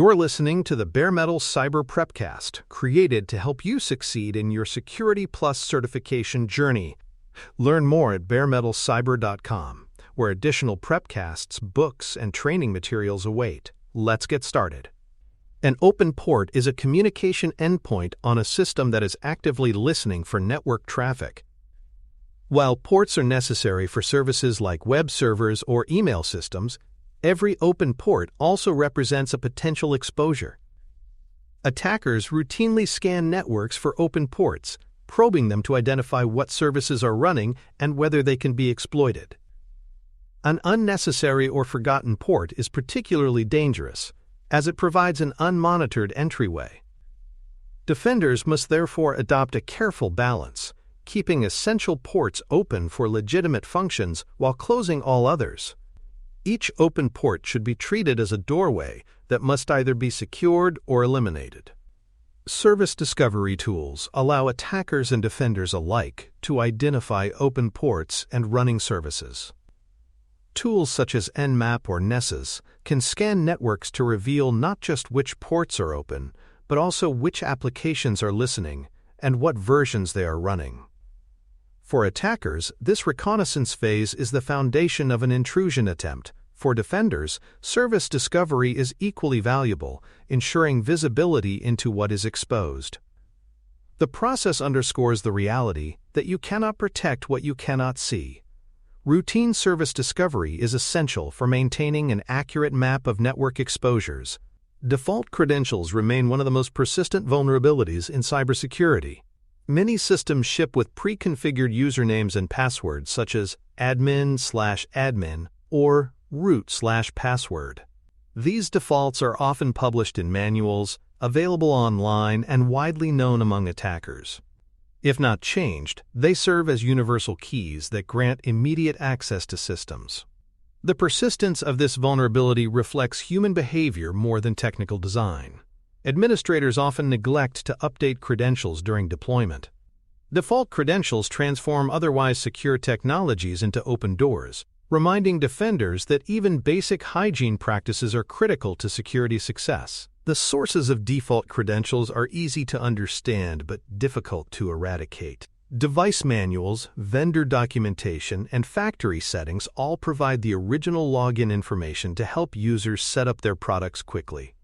You're listening to the Bare Metal Cyber Prepcast, created to help you succeed in your Security Plus certification journey. Learn more at baremetalcyber.com, where additional prepcasts, books, and training materials await. Let's get started. An open port is a communication endpoint on a system that is actively listening for network traffic. While ports are necessary for services like web servers or email systems, every open port also represents a potential exposure. Attackers routinely scan networks for open ports, probing them to identify what services are running and whether they can be exploited. An unnecessary or forgotten port is particularly dangerous, as it provides an unmonitored entryway. Defenders must therefore adopt a careful balance, keeping essential ports open for legitimate functions while closing all others. Each open port should be treated as a doorway that must either be secured or eliminated. Service discovery tools allow attackers and defenders alike to identify open ports and running services. Tools such as Nmap or Nessus can scan networks to reveal not just which ports are open, but also which applications are listening and what versions they are running. For attackers, this reconnaissance phase is the foundation of an intrusion attempt. For defenders, service discovery is equally valuable, ensuring visibility into what is exposed. The process underscores the reality that you cannot protect what you cannot see. Routine service discovery is essential for maintaining an accurate map of network exposures. Default credentials remain one of the most persistent vulnerabilities in cybersecurity. Many systems ship with pre-configured usernames and passwords such as admin/admin or root/password. These defaults are often published in manuals, available online, and widely known among attackers. If not changed, they serve as universal keys that grant immediate access to systems. The persistence of this vulnerability reflects human behavior more than technical design. Administrators often neglect to update credentials during deployment. Default credentials transform otherwise secure technologies into open doors, reminding defenders that even basic hygiene practices are critical to security success. The sources of default credentials are easy to understand but difficult to eradicate. Device manuals, vendor documentation, and factory settings all provide the original login information to help users set up their products quickly.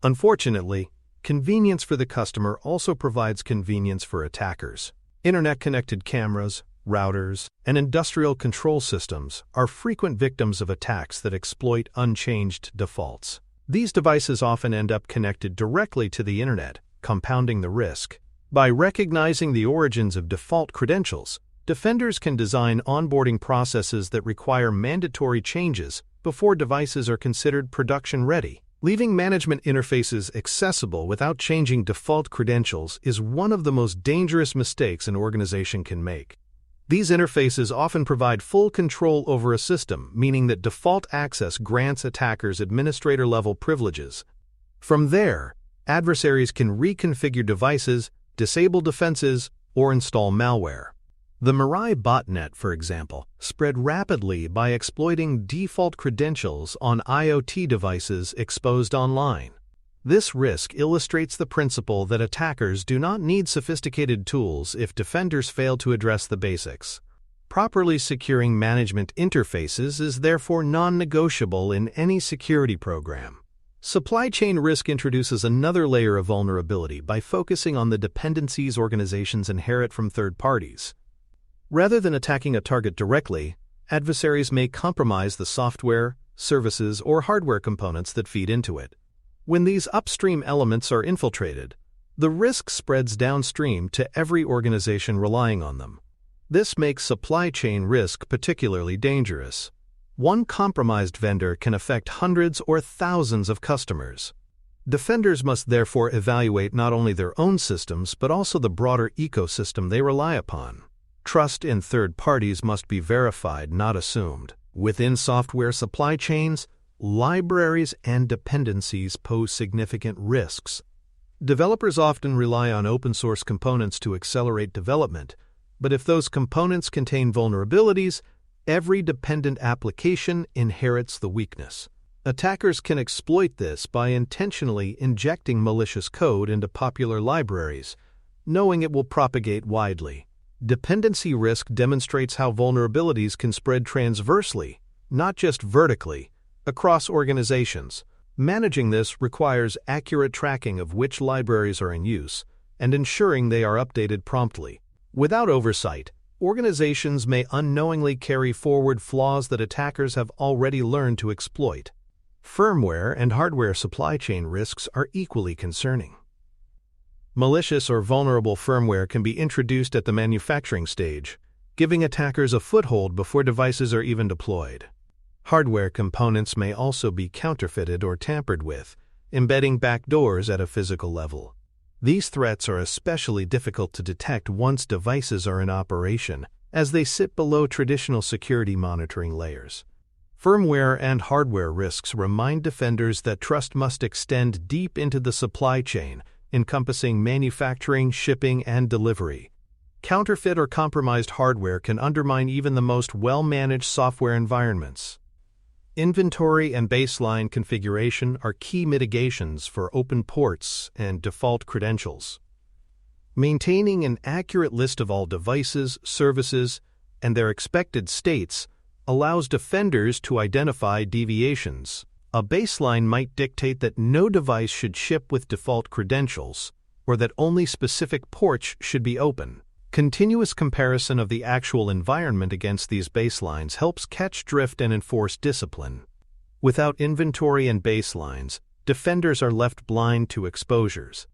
Unfortunately, convenience for the customer also provides convenience for attackers. Internet-connected cameras, routers, and industrial control systems are frequent victims of attacks that exploit unchanged defaults. These devices often end up connected directly to the Internet, compounding the risk. By recognizing the origins of default credentials, defenders can design onboarding processes that require mandatory changes before devices are considered production-ready. Leaving management interfaces accessible without changing default credentials is one of the most dangerous mistakes an organization can make. These interfaces often provide full control over a system, meaning that default access grants attackers administrator-level privileges. From there, adversaries can reconfigure devices, disable defenses, or install malware. The Mirai botnet, for example, spread rapidly by exploiting default credentials on IoT devices exposed online. This risk illustrates the principle that attackers do not need sophisticated tools if defenders fail to address the basics. Properly securing management interfaces is therefore non-negotiable in any security program. Supply chain risk introduces another layer of vulnerability by focusing on the dependencies organizations inherit from third parties. Rather than attacking a target directly, adversaries may compromise the software, services, or hardware components that feed into it. When these upstream elements are infiltrated, the risk spreads downstream to every organization relying on them. This makes supply chain risk particularly dangerous. One compromised vendor can affect hundreds or thousands of customers. Defenders must therefore evaluate not only their own systems but also the broader ecosystem they rely upon. Trust in third parties must be verified, not assumed. Within software supply chains, libraries and dependencies pose significant risks. Developers often rely on open-source components to accelerate development, but if those components contain vulnerabilities, every dependent application inherits the weakness. Attackers can exploit this by intentionally injecting malicious code into popular libraries, knowing it will propagate widely. Dependency risk demonstrates how vulnerabilities can spread transversely, not just vertically, across organizations. Managing this requires accurate tracking of which libraries are in use and ensuring they are updated promptly. Without oversight, organizations may unknowingly carry forward flaws that attackers have already learned to exploit. Firmware and hardware supply chain risks are equally concerning. Malicious or vulnerable firmware can be introduced at the manufacturing stage, giving attackers a foothold before devices are even deployed. Hardware components may also be counterfeited or tampered with, embedding backdoors at a physical level. These threats are especially difficult to detect once devices are in operation, as they sit below traditional security monitoring layers. Firmware and hardware risks remind defenders that trust must extend deep into the supply chain, encompassing manufacturing, shipping, and delivery. Counterfeit or compromised hardware can undermine even the most well-managed software environments. Inventory and baseline configuration are key mitigations for open ports and default credentials. Maintaining an accurate list of all devices, services, and their expected states allows defenders to identify deviations. A baseline might dictate that no device should ship with default credentials, or that only specific ports should be open. Continuous comparison of the actual environment against these baselines helps catch drift and enforce discipline. Without inventory and baselines, defenders are left blind to exposures.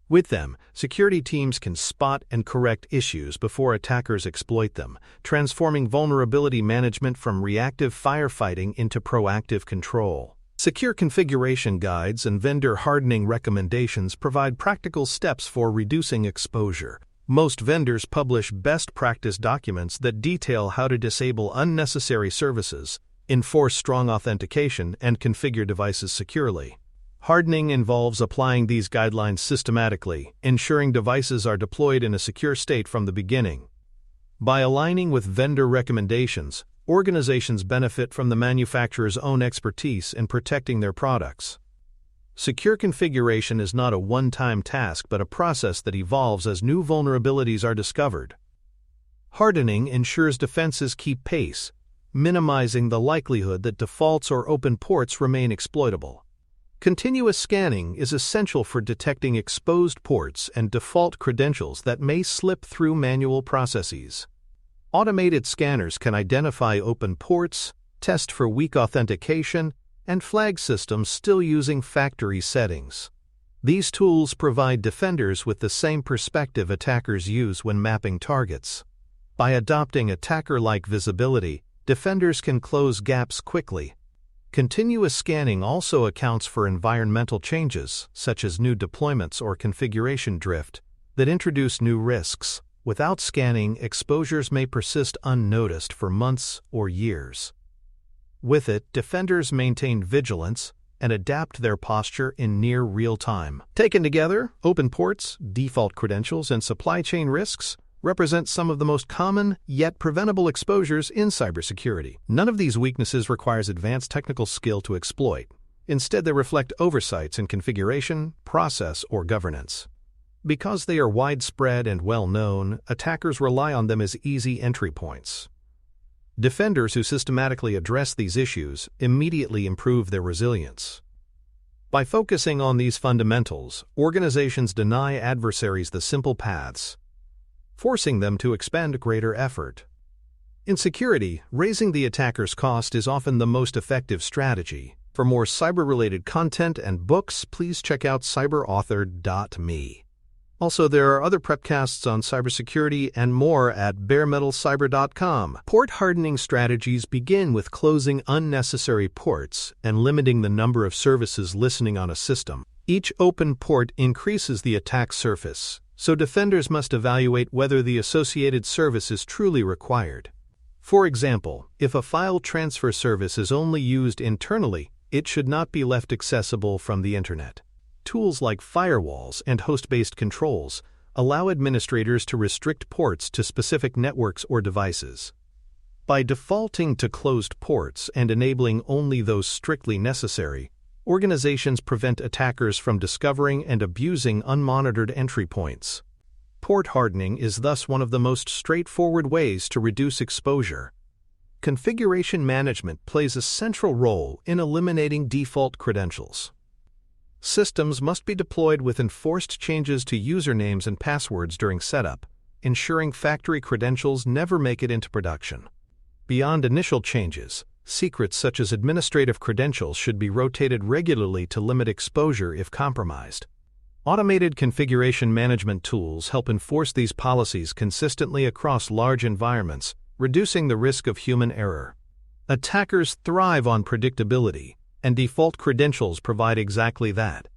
With them, security teams can spot and correct issues before attackers exploit them, transforming vulnerability management from reactive firefighting into proactive control. Secure configuration guides and vendor hardening recommendations provide practical steps for reducing exposure. Most vendors publish best practice documents that detail how to disable unnecessary services, enforce strong authentication, and configure devices securely. Hardening involves applying these guidelines systematically, ensuring devices are deployed in a secure state from the beginning. By aligning with vendor recommendations, organizations benefit from the manufacturer's own expertise in protecting their products. Secure configuration is not a one-time task but a process that evolves as new vulnerabilities are discovered. Hardening ensures defenses keep pace, minimizing the likelihood that defaults or open ports remain exploitable. Continuous scanning is essential for detecting exposed ports and default credentials that may slip through manual processes. Automated scanners can identify open ports, test for weak authentication, and flag systems still using factory settings. These tools provide defenders with the same perspective attackers use when mapping targets. By adopting attacker-like visibility, defenders can close gaps quickly. Continuous scanning also accounts for environmental changes, such as new deployments or configuration drift, that introduce new risks. Without scanning, exposures may persist unnoticed for months or years. With it, defenders maintain vigilance and adapt their posture in near real time. Taken together, open ports, default credentials, and supply chain risks represent some of the most common yet preventable exposures in cybersecurity. None of these weaknesses requires advanced technical skill to exploit. Instead, they reflect oversights in configuration, process, or governance. Because they are widespread and well-known, attackers rely on them as easy entry points. Defenders who systematically address these issues immediately improve their resilience. By focusing on these fundamentals, organizations deny adversaries the simple paths, forcing them to expend greater effort. In security, raising the attacker's cost is often the most effective strategy. For more cyber-related content and books, please check out cyberauthor.me. Also, there are other prepcasts on cybersecurity and more at baremetalcyber.com. Port hardening strategies begin with closing unnecessary ports and limiting the number of services listening on a system. Each open port increases the attack surface, so defenders must evaluate whether the associated service is truly required. For example, if a file transfer service is only used internally, it should not be left accessible from the internet. Tools like firewalls and host-based controls allow administrators to restrict ports to specific networks or devices. By defaulting to closed ports and enabling only those strictly necessary, organizations prevent attackers from discovering and abusing unmonitored entry points. Port hardening is thus one of the most straightforward ways to reduce exposure. Configuration management plays a central role in eliminating default credentials. Systems must be deployed with enforced changes to usernames and passwords during setup, ensuring factory credentials never make it into production. Beyond initial changes, secrets such as administrative credentials should be rotated regularly to limit exposure if compromised. Automated configuration management tools help enforce these policies consistently across large environments, reducing the risk of human error. Attackers thrive on predictability, and default credentials provide exactly that.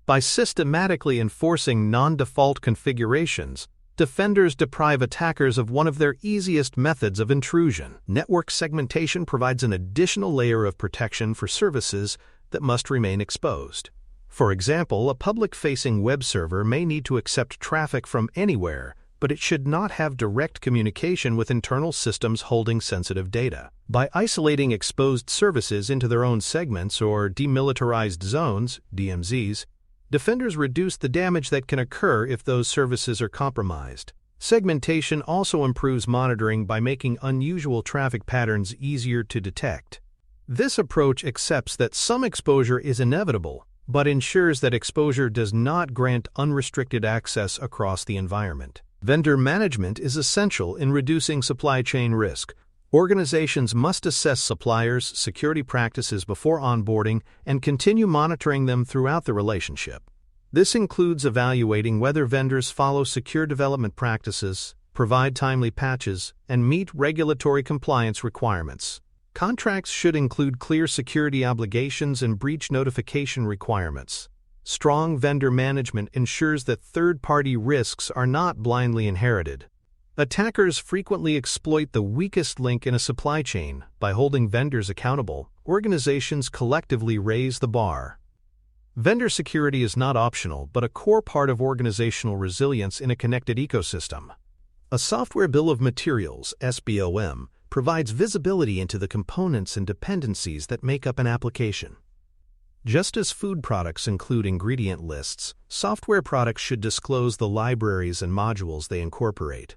By systematically enforcing non-default configurations, defenders deprive attackers of one of their easiest methods of intrusion. Network segmentation provides an additional layer of protection for services that must remain exposed. For example, a public-facing web server may need to accept traffic from anywhere, but it should not have direct communication with internal systems holding sensitive data. By isolating exposed services into their own segments or demilitarized zones, DMZs, defenders reduce the damage that can occur if those services are compromised. Segmentation also improves monitoring by making unusual traffic patterns easier to detect. This approach accepts that some exposure is inevitable, but ensures that exposure does not grant unrestricted access across the environment. Vendor management is essential in reducing supply chain risk. Organizations must assess suppliers' security practices before onboarding and continue monitoring them throughout the relationship. This includes evaluating whether vendors follow secure development practices, provide timely patches, and meet regulatory compliance requirements. Contracts should include clear security obligations and breach notification requirements. Strong vendor management ensures that third-party risks are not blindly inherited. Attackers frequently exploit the weakest link in a supply chain. By holding vendors accountable, organizations collectively raise the bar. Vendor security is not optional but a core part of organizational resilience in a connected ecosystem. A software bill of materials, SBOM, provides visibility into the components and dependencies that make up an application. Just as food products include ingredient lists, software products should disclose the libraries and modules they incorporate.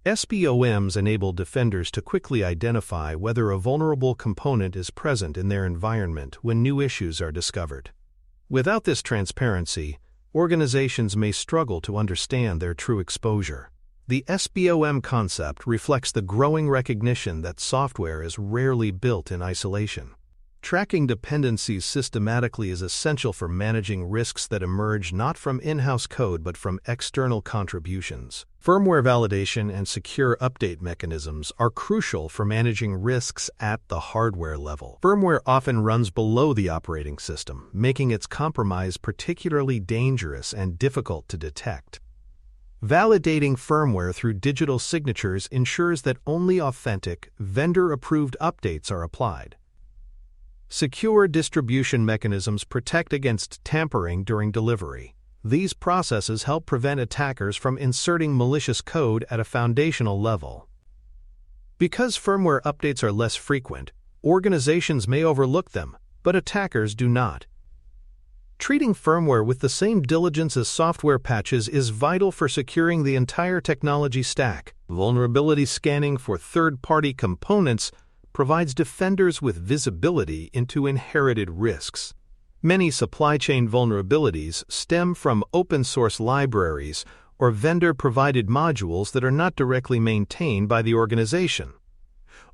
SBOMs enable defenders to quickly identify whether a vulnerable component is present in their environment when new issues are discovered. Without this transparency, organizations may struggle to understand their true exposure. The SBOM concept reflects the growing recognition that software is rarely built in isolation. Tracking dependencies systematically is essential for managing risks that emerge not from in-house code but from external contributions. Firmware validation and secure update mechanisms are crucial for managing risks at the hardware level. Firmware often runs below the operating system, making its compromise particularly dangerous and difficult to detect. Validating firmware through digital signatures ensures that only authentic, vendor-approved updates are applied. Secure distribution mechanisms protect against tampering during delivery. These processes help prevent attackers from inserting malicious code at a foundational level. Because firmware updates are less frequent, organizations may overlook them, but attackers do not. Treating firmware with the same diligence as software patches is vital for securing the entire technology stack. Vulnerability scanning for third-party components provides defenders with visibility into inherited risks. Many supply chain vulnerabilities stem from open-source libraries or vendor-provided modules that are not directly maintained by the organization.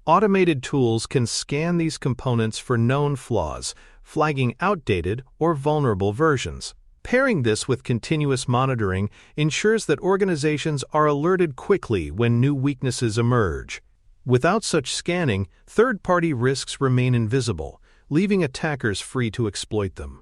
Automated tools can scan these components for known flaws, flagging outdated or vulnerable versions. Pairing this with continuous monitoring ensures that organizations are alerted quickly when new weaknesses emerge. Without such scanning, third-party risks remain invisible, leaving attackers free to exploit them.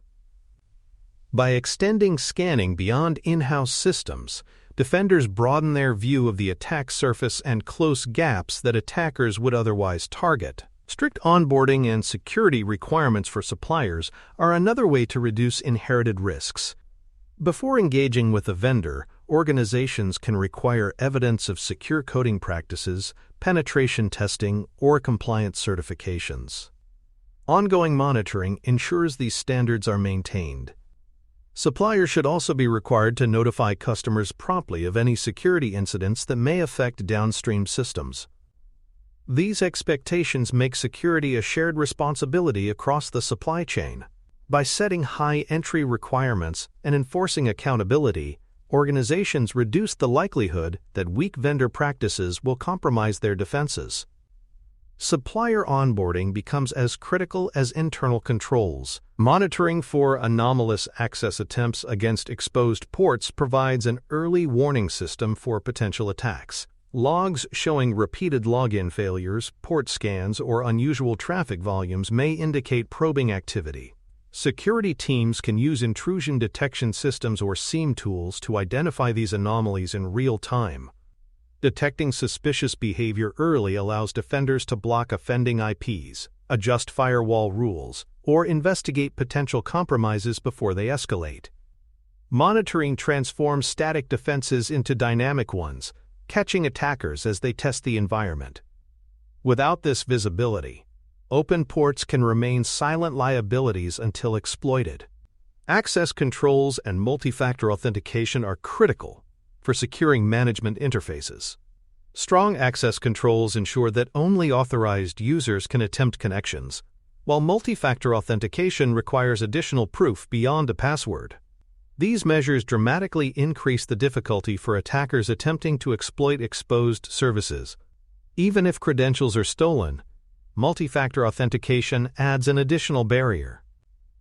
By extending scanning beyond in-house systems, defenders broaden their view of the attack surface and close gaps that attackers would otherwise target. Strict onboarding and security requirements for suppliers are another way to reduce inherited risks. Before engaging with a vendor, organizations can require evidence of secure coding practices, penetration testing, or compliance certifications. Ongoing monitoring ensures these standards are maintained. Suppliers should also be required to notify customers promptly of any security incidents that may affect downstream systems. These expectations make security a shared responsibility across the supply chain. By setting high entry requirements and enforcing accountability, organizations reduce the likelihood that weak vendor practices will compromise their defenses. Supplier onboarding becomes as critical as internal controls. Monitoring for anomalous access attempts against exposed ports provides an early warning system for potential attacks. Logs showing repeated login failures, port scans, or unusual traffic volumes may indicate probing activity. Security teams can use intrusion detection systems or SIEM tools to identify these anomalies in real time. Detecting suspicious behavior early allows defenders to block offending IPs, adjust firewall rules, or investigate potential compromises before they escalate. Monitoring transforms static defenses into dynamic ones, catching attackers as they test the environment. Without this visibility, open ports can remain silent liabilities until exploited. Access controls and multi-factor authentication are critical for securing management interfaces. Strong access controls ensure that only authorized users can attempt connections, while multi-factor authentication requires additional proof beyond a password. These measures dramatically increase the difficulty for attackers attempting to exploit exposed services. Even if credentials are stolen, multi-factor authentication adds an additional barrier.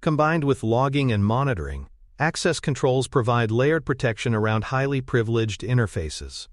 Combined with logging and monitoring, access controls provide layered protection around highly privileged interfaces.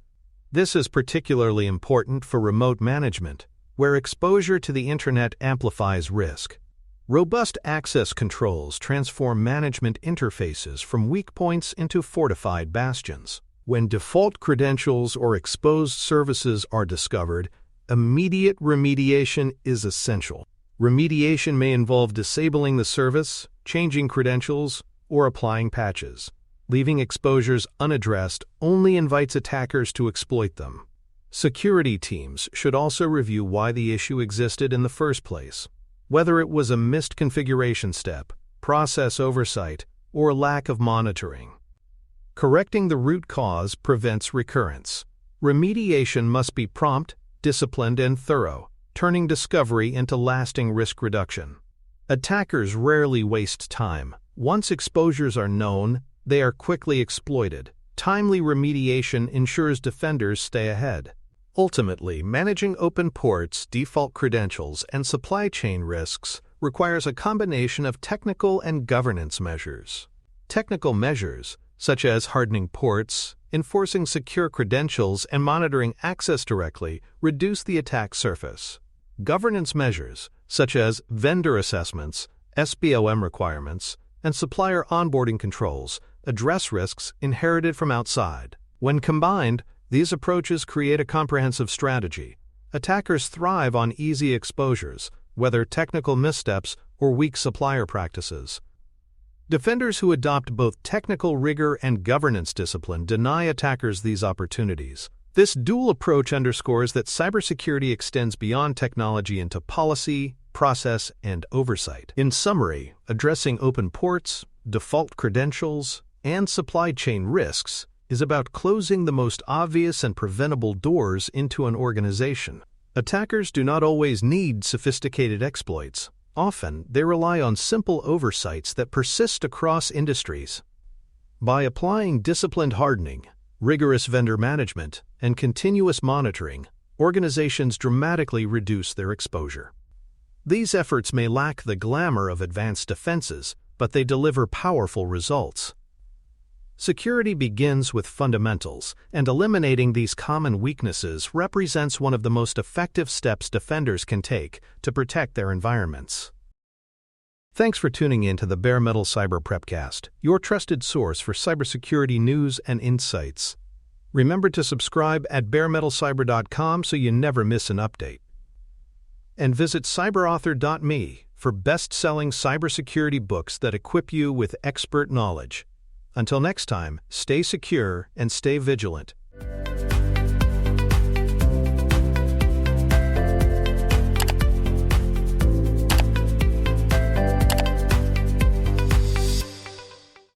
This is particularly important for remote management, where exposure to the Internet amplifies risk. Robust access controls transform management interfaces from weak points into fortified bastions. When default credentials or exposed services are discovered, immediate remediation is essential. Remediation may involve disabling the service, changing credentials, or applying patches. Leaving exposures unaddressed only invites attackers to exploit them. Security teams should also review why the issue existed in the first place, whether it was a missed configuration step, process oversight, or lack of monitoring. Correcting the root cause prevents recurrence. Remediation must be prompt, disciplined, and thorough, turning discovery into lasting risk reduction. Attackers rarely waste time. Once exposures are known, they are quickly exploited. Timely remediation ensures defenders stay ahead. Ultimately, managing open ports, default credentials, and supply chain risks requires a combination of technical and governance measures. Technical measures, such as hardening ports, enforcing secure credentials, and monitoring access directly, reduce the attack surface. Governance measures, such as vendor assessments, SBOM requirements, and supplier onboarding controls, address risks inherited from outside. When combined, these approaches create a comprehensive strategy. Attackers thrive on easy exposures, whether technical missteps or weak supplier practices. Defenders who adopt both technical rigor and governance discipline deny attackers these opportunities. This dual approach underscores that cybersecurity extends beyond technology into policy, process, and oversight. In summary, addressing open ports, default credentials, and supply chain risks is about closing the most obvious and preventable doors into an organization. Attackers do not always need sophisticated exploits. Often, they rely on simple oversights that persist across industries. By applying disciplined hardening, rigorous vendor management, and continuous monitoring, organizations dramatically reduce their exposure. These efforts may lack the glamour of advanced defenses, but they deliver powerful results. Security begins with fundamentals, and eliminating these common weaknesses represents one of the most effective steps defenders can take to protect their environments. Thanks for tuning in to the Bare Metal Cyber Prepcast, your trusted source for cybersecurity news and insights. Remember to subscribe at baremetalcyber.com so you never miss an update. And visit cyberauthor.me for best-selling cybersecurity books that equip you with expert knowledge. Until next time, stay secure and stay vigilant.